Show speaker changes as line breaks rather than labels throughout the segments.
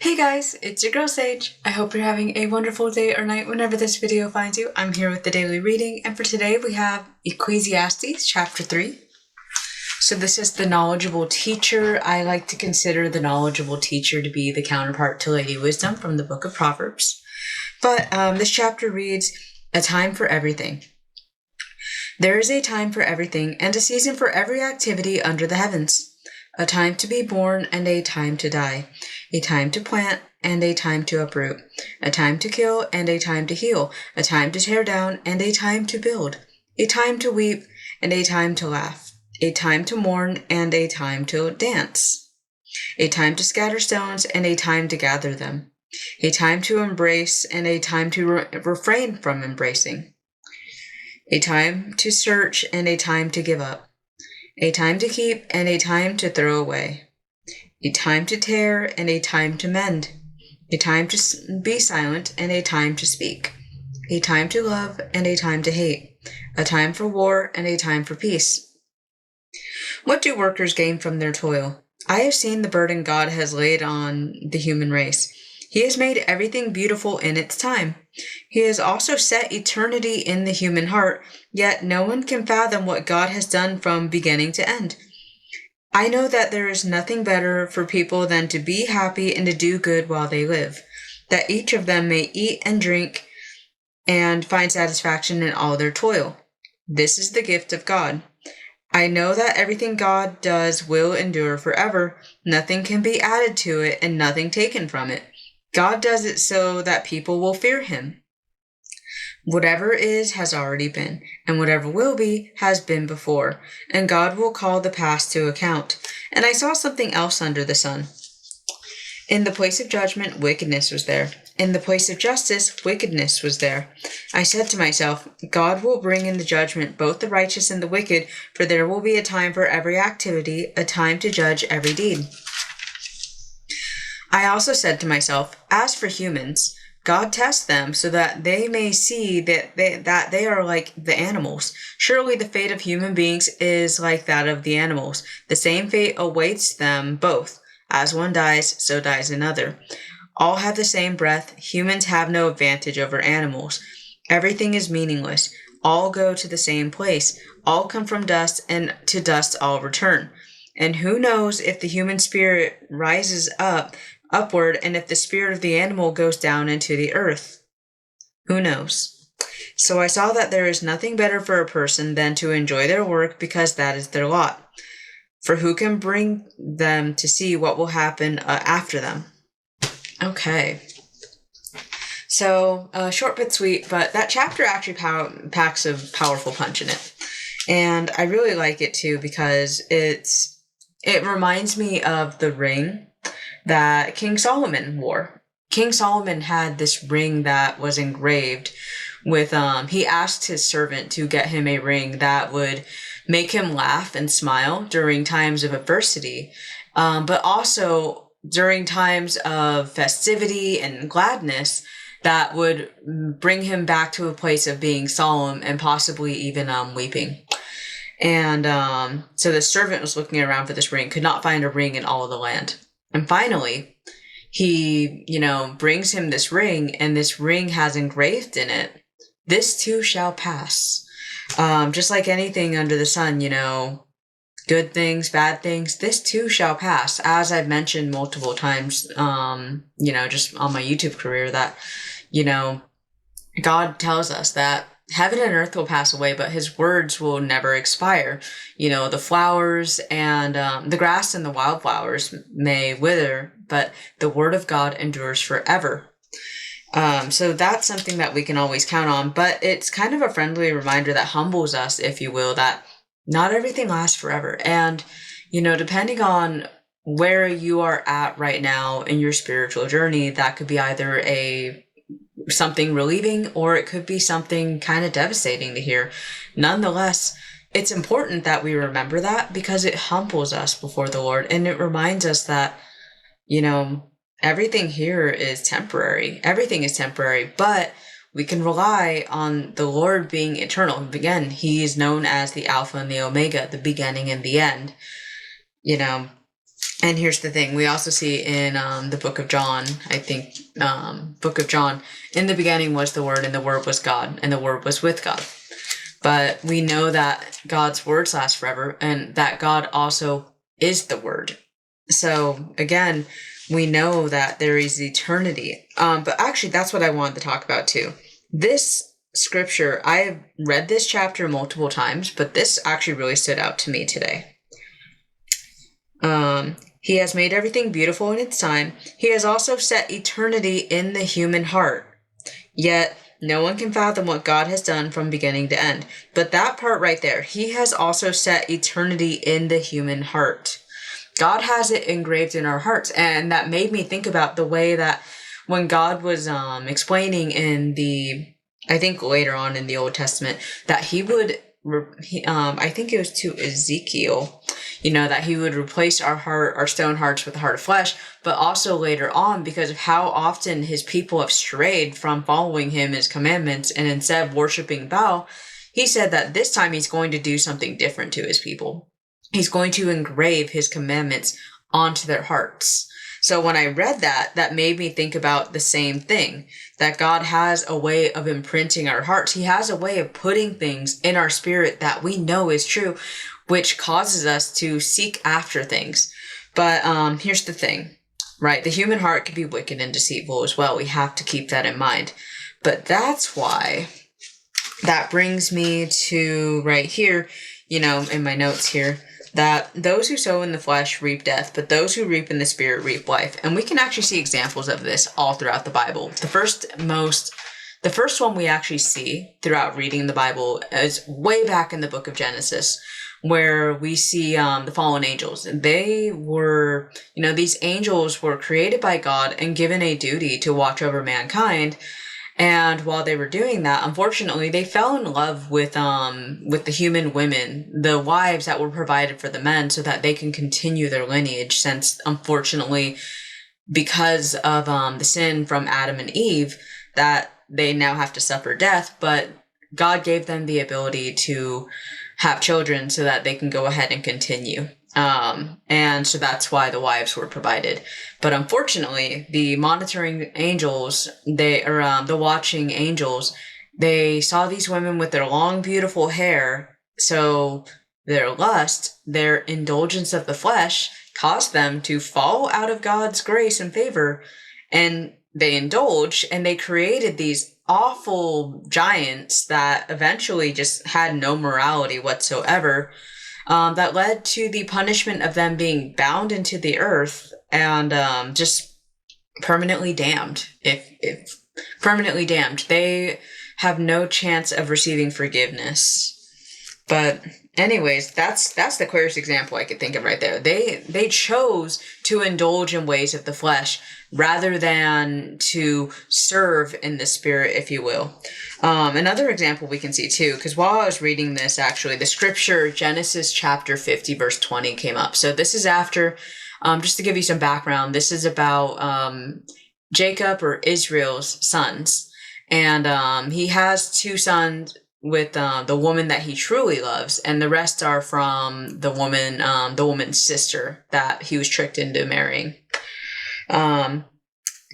Hey guys, it's your girl Sage. I hope you're having a wonderful day or night whenever this video finds you. I'm here with the daily reading, and for today we have Ecclesiastes chapter 3. So this is the knowledgeable teacher. I like to consider the knowledgeable teacher to be the counterpart to Lady Wisdom from the book of Proverbs. But this chapter reads, A time for everything. There is a time for everything, and a season for every activity under the heavens. A time to be born and a time to die, a time to plant and a time to uproot, a time to kill and a time to heal, a time to tear down and a time to build, a time to weep and a time to laugh, a time to mourn and a time to dance, a time to scatter stones and a time to gather them, a time to embrace and a time to refrain from embracing, a time to search and a time to give up, a time to keep and a time to throw away, a time to tear and a time to mend, a time to be silent and a time to speak, a time to love and a time to hate, a time for war and a time for peace. What do workers gain from their toil? I have seen the burden God has laid on the human race. He has made everything beautiful in its time. He has also set eternity in the human heart, yet no one can fathom what God has done from beginning to end. I know that there is nothing better for people than to be happy and to do good while they live, that each of them may eat and drink and find satisfaction in all their toil. This is the gift of God. I know that everything God does will endure forever. Nothing can be added to it and nothing taken from it. God does it so that people will fear him. Whatever is has already been, and whatever will be has been before, and God will call the past to account. And I saw something else under the sun. In the place of judgment, wickedness was there. In the place of justice, wickedness was there. I said to myself, God will bring in the judgment both the righteous and the wicked, for there will be a time for every activity, a time to judge every deed. I also said to myself, as for humans, God tests them so that they may see that they are like the animals. Surely the fate of human beings is like that of the animals. The same fate awaits them both. As one dies, so dies another. All have the same breath. Humans have no advantage over animals. Everything is meaningless. All go to the same place. All come from dust, and to dust all return. And who knows if the human spirit rises upward, and if the spirit of the animal goes down into the earth? Who knows? So I saw that there is nothing better for a person than to enjoy their work, because that is their lot. For who can bring them to see what will happen after them? Okay. So, short but sweet, but that chapter actually packs a powerful punch in it. And I really like it too, because it reminds me of the ring that King Solomon wore. King Solomon had this ring that was engraved with, he asked his servant to get him a ring that would make him laugh and smile during times of adversity, but also during times of festivity and gladness that would bring him back to a place of being solemn and possibly even weeping. And so the servant was looking around for this ring, could not find a ring in all of the land. And finally, he, brings him this ring, and this ring has engraved in it, "This too shall pass." Just like anything under the sun, good things, bad things, this too shall pass. As I've mentioned multiple times, just on my YouTube career, that, God tells us that heaven and earth will pass away, but his words will never expire. The flowers and the grass and the wildflowers may wither, but the word of God endures forever. So that's something that we can always count on, but it's kind of a friendly reminder that humbles us, if you will, that not everything lasts forever. And, depending on where you are at right now in your spiritual journey, that could be either something relieving, or it could be something kind of devastating to hear. Nonetheless, it's important that we remember that, because it humbles us before the Lord, and it reminds us that, everything here is temporary. Everything is temporary, but we can rely on the Lord being eternal. Again, he is known as the Alpha and the Omega, the beginning and the end. And here's the thing. We also see in the book of John, I think, book of John, in the beginning was the Word, and the Word was God, and the Word was with God. But we know that God's words last forever, and that God also is the Word. So again, we know that there is eternity. But actually, that's what I wanted to talk about too. This scripture, I have read this chapter multiple times, but this actually really stood out to me today. He has made everything beautiful in its time. He has also set eternity in the human heart. Yet, no one can fathom what God has done from beginning to end. But that part right there, he has also set eternity in the human heart. God has it engraved in our hearts. And that made me think about the way that when God was explaining in I think later on in the Old Testament, that he would, I think it was to Ezekiel, that he would replace our stone hearts with a heart of flesh, but also later on, because of how often his people have strayed from following him, his commandments, and instead worshiping Baal, he said that this time he's going to do something different to his people. He's going to engrave his commandments onto their hearts. So when I read that, that made me think about the same thing, that God has a way of imprinting our hearts. He has a way of putting things in our spirit that we know is true, which causes us to seek after things. But here's the thing, right? The human heart can be wicked and deceitful as well. We have to keep that in mind. But that's why that brings me to right here, in my notes here, that those who sow in the flesh reap death, but those who reap in the spirit reap life. And we can actually see examples of this all throughout the Bible. The first one we actually see throughout reading the Bible is way back in the book of Genesis, where we see the fallen angels. They were, these angels were created by God and given a duty to watch over mankind. And while they were doing that, unfortunately, they fell in love with the human women, the wives that were provided for the men, so that they can continue their lineage. Since, unfortunately, because of the sin from Adam and Eve, that they now have to suffer death. But God gave them the ability to have children so that they can go ahead and continue. And so that's why the wives were provided. But unfortunately, the monitoring angels, the watching angels, they saw these women with their long, beautiful hair. So their lust, their indulgence of the flesh, caused them to fall out of God's grace and favor. And they indulged, and they created these awful giants that eventually just had no morality whatsoever. That led to the punishment of them being bound into the earth and just permanently damned. If permanently damned, they have no chance of receiving forgiveness. But anyways, that's the clearest example I could think of right there. They chose to indulge in ways of the flesh rather than to serve in the spirit, if you will. Another example we can see too, because while I was reading this, actually, the scripture Genesis chapter 50 verse 20 came up. So this is after, just to give you some background, this is about Jacob, or Israel's sons. And he has two sons with the woman that he truly loves, and the rest are from the woman's sister that he was tricked into marrying.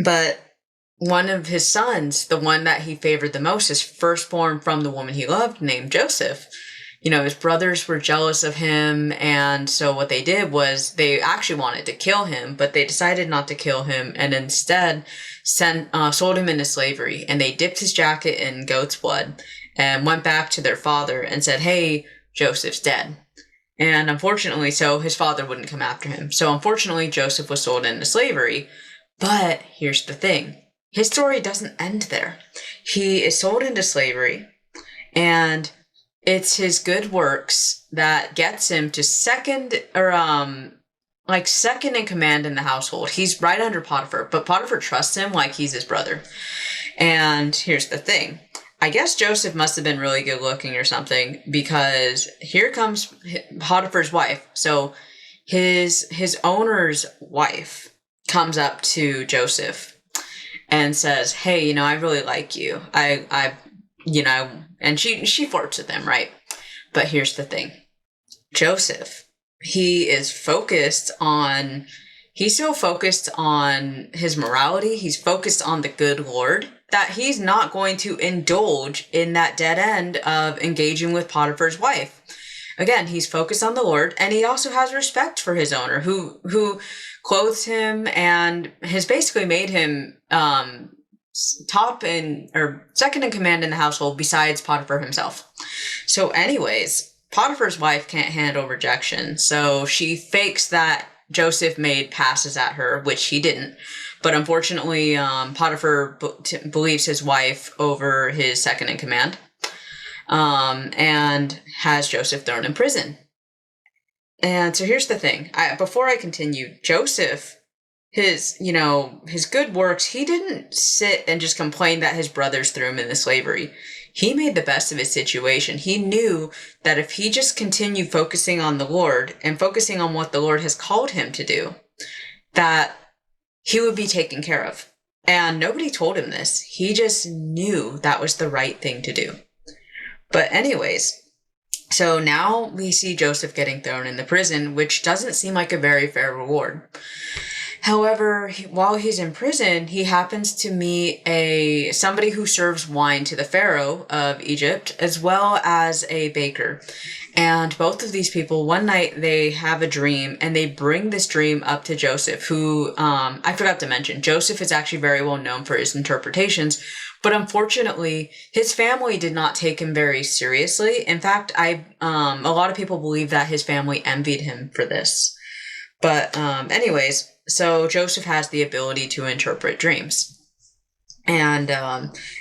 But one of his sons, the one that he favored the most, is firstborn from the woman he loved, named Joseph. His brothers were jealous of him, and so what they did was they actually wanted to kill him, but they decided not to kill him, and instead sold him into slavery. And they dipped his jacket in goat's blood and went back to their father and said, "Hey, Joseph's dead." And unfortunately, so his father wouldn't come after him. So unfortunately, Joseph was sold into slavery. But here's the thing. His story doesn't end there. He is sold into slavery, and it's his good works that gets him to second in command in the household. He's right under Potiphar, but Potiphar trusts him like he's his brother. And here's the thing. I guess Joseph must have been really good looking or something, because here comes Potiphar's wife. So his owner's wife comes up to Joseph and says, "Hey, I really like you. And she flirts with him, right? But here's the thing. Joseph he's so focused on his morality, he's focused on the good Lord, that he's not going to indulge in that dead end of engaging with Potiphar's wife. Again, he's focused on the Lord, and he also has respect for his owner, who clothes him and has basically made him second in command in the household besides Potiphar himself. So anyways, Potiphar's wife can't handle rejection, so she fakes that Joseph made passes at her, which he didn't. But unfortunately, Potiphar believes his wife over his second in command, and has Joseph thrown in prison. And so here's the thing. Before I continue, Joseph, his good works, he didn't sit and just complain that his brothers threw him into slavery. He made the best of his situation. He knew that if he just continued focusing on the Lord and focusing on what the Lord has called him to do, that he would be taken care of. And nobody told him this. He just knew that was the right thing to do. But anyways, so now we see Joseph getting thrown in the prison, which doesn't seem like a very fair reward. However, while he's in prison, he happens to meet somebody who serves wine to the Pharaoh of Egypt, as well as a baker. And both of these people, one night they have a dream, and they bring this dream up to Joseph, who, I forgot to mention, Joseph is actually very well known for his interpretations, but unfortunately, his family did not take him very seriously. In fact, a lot of people believe that his family envied him for this. But anyways, so Joseph has the ability to interpret dreams. And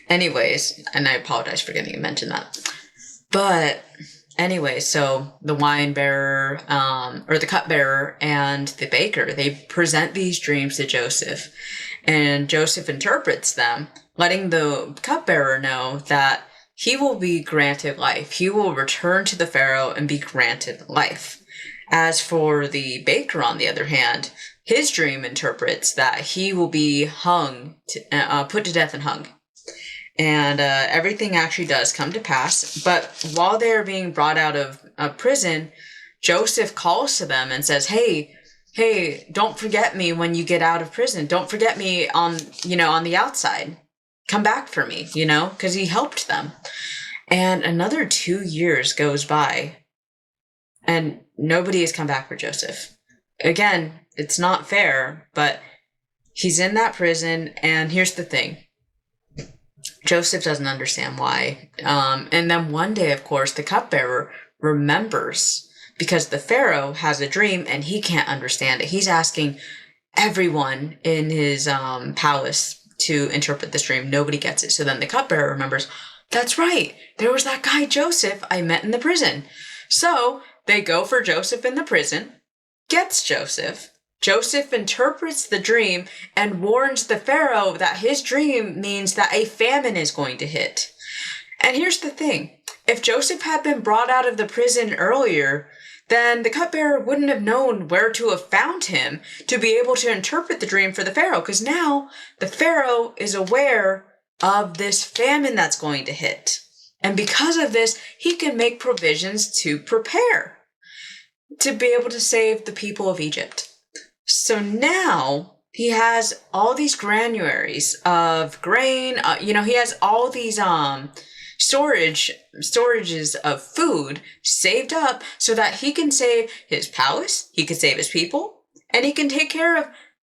anyways, and I apologize for getting to mention that. But anyway, so the wine bearer, or the cupbearer and the baker, they present these dreams to Joseph. And Joseph interprets them, letting the cupbearer know that he will be granted life. He will return to the Pharaoh and be granted life. As for the baker, on the other hand, his dream interprets that he will be put to death and hung. And everything actually does come to pass. But while they are being brought out of prison, Joseph calls to them and says, hey, don't forget me when you get out of prison. Don't forget me on the outside. Come back for me, because he helped them. And another 2 years goes by, and nobody has come back for Joseph. Again, it's not fair, but he's in that prison, and here's the thing. Joseph doesn't understand why. And then one day, of course, the cupbearer remembers, because the Pharaoh has a dream and he can't understand it. He's asking everyone in his palace to interpret this dream. Nobody gets it. So then the cupbearer remembers, that's right, there was that guy Joseph I met in the prison. So they go for Joseph in the prison, gets Joseph. Joseph interprets the dream and warns the Pharaoh that his dream means that a famine is going to hit. And here's the thing. If Joseph had been brought out of the prison earlier, then the cupbearer wouldn't have known where to have found him to be able to interpret the dream for the Pharaoh, because now the Pharaoh is aware of this famine that's going to hit. And because of this, he can make provisions to prepare to be able to save the people of Egypt. So now he has all these granaries of grain. He has all these storages of food saved up so that he can save his palace, he can save his people, and he can take care of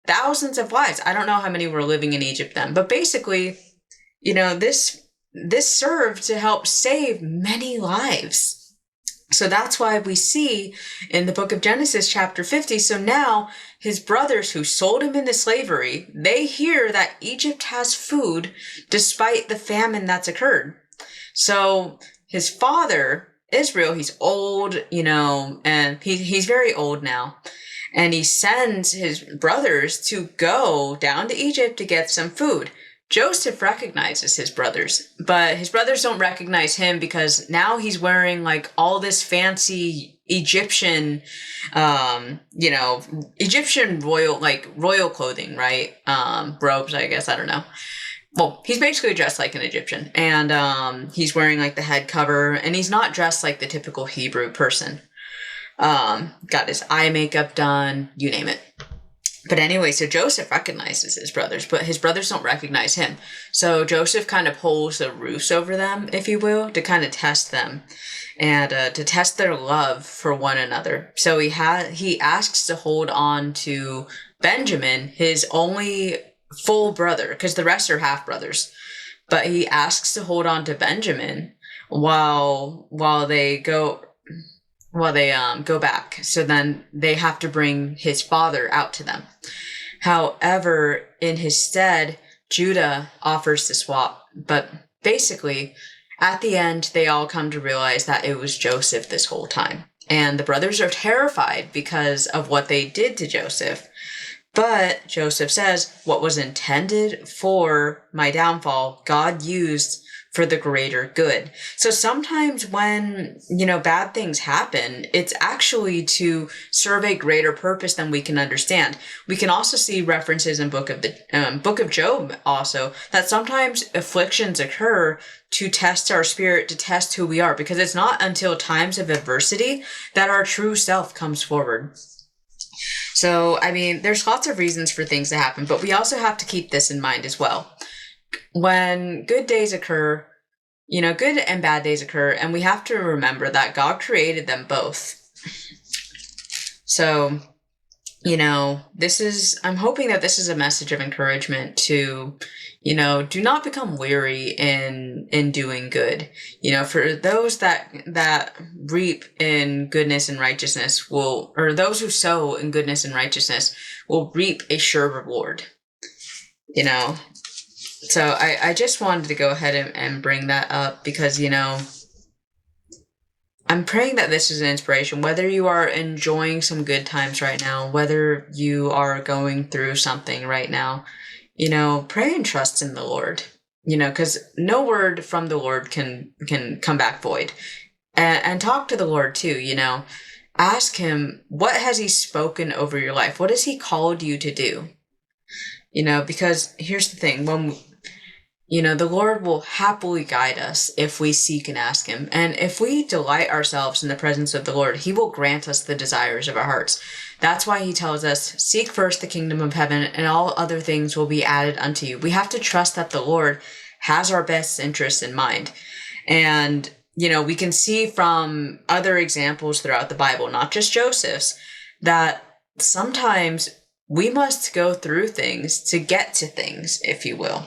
thousands of lives. I don't know how many were living in Egypt then, but basically, this served to help save many lives. So that's why we see in the book of Genesis chapter 50, so now his brothers who sold him into slavery, they hear that Egypt has food despite the famine that's occurred. So his father, Israel, he's old, and he's very old now. And he sends his brothers to go down to Egypt to get some food. Joseph recognizes his brothers, but his brothers don't recognize him because now he's wearing all this fancy Egyptian, Egyptian royal clothing, right? Robes, I guess. I don't know. Well, he's basically dressed like an Egyptian, and he's wearing the head cover, and he's not dressed like the typical Hebrew person. got his eye makeup done, you name it. But anyway, so Joseph recognizes his brothers, but his brothers don't recognize him. So Joseph kind of pulls a ruse over them, if you will, to kind of test them and to test their love for one another. So he asks to hold on to Benjamin, his only full brother, because the rest are half brothers. But he asks to hold on to Benjamin while they go back. So then they have to bring his father out to them. However, in his stead, Judah offers to swap. But basically, at the end, they all come to realize that it was Joseph this whole time. And the brothers are terrified because of what they did to Joseph. But Joseph says, what was intended for my downfall, God used for the greater good. So sometimes when, bad things happen, it's actually to serve a greater purpose than we can understand. We can also see references in Book of Job also, that sometimes afflictions occur to test our spirit, to test who we are, because it's not until times of adversity that our true self comes forward. So, there's lots of reasons for things to happen, but we also have to keep this in mind as well. When good days occur, good and bad days occur, and we have to remember that God created them both. So, I'm hoping that this is a message of encouragement to, do not become weary in doing good. For those that reap in goodness and righteousness or those who sow in goodness and righteousness will reap a sure reward. So I just wanted to go ahead and bring that up because, I'm praying that this is an inspiration, whether you are enjoying some good times right now, whether you are going through something right now, pray and trust in the Lord, because no word from the Lord can come back void. And talk to the Lord too, ask him, what has he spoken over your life? What has he called you to do? Because here's the thing, when the Lord will happily guide us if we seek and ask him. And if we delight ourselves in the presence of the Lord, he will grant us the desires of our hearts. That's why he tells us, seek first the kingdom of heaven, and all other things will be added unto you. We have to trust that the Lord has our best interests in mind. And, we can see from other examples throughout the Bible, not just Joseph's, that sometimes we must go through things to get to things, if you will.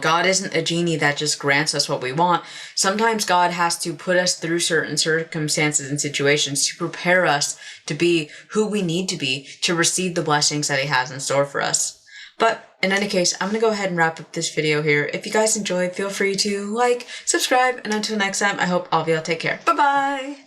God isn't a genie that just grants us what we want. Sometimes God has to put us through certain circumstances and situations to prepare us to be who we need to be to receive the blessings that he has in store for us. But in any case, I'm going to go ahead and wrap up this video here. If you guys enjoyed, feel free to like, subscribe, and until next time, I hope all of y'all take care. Bye-bye!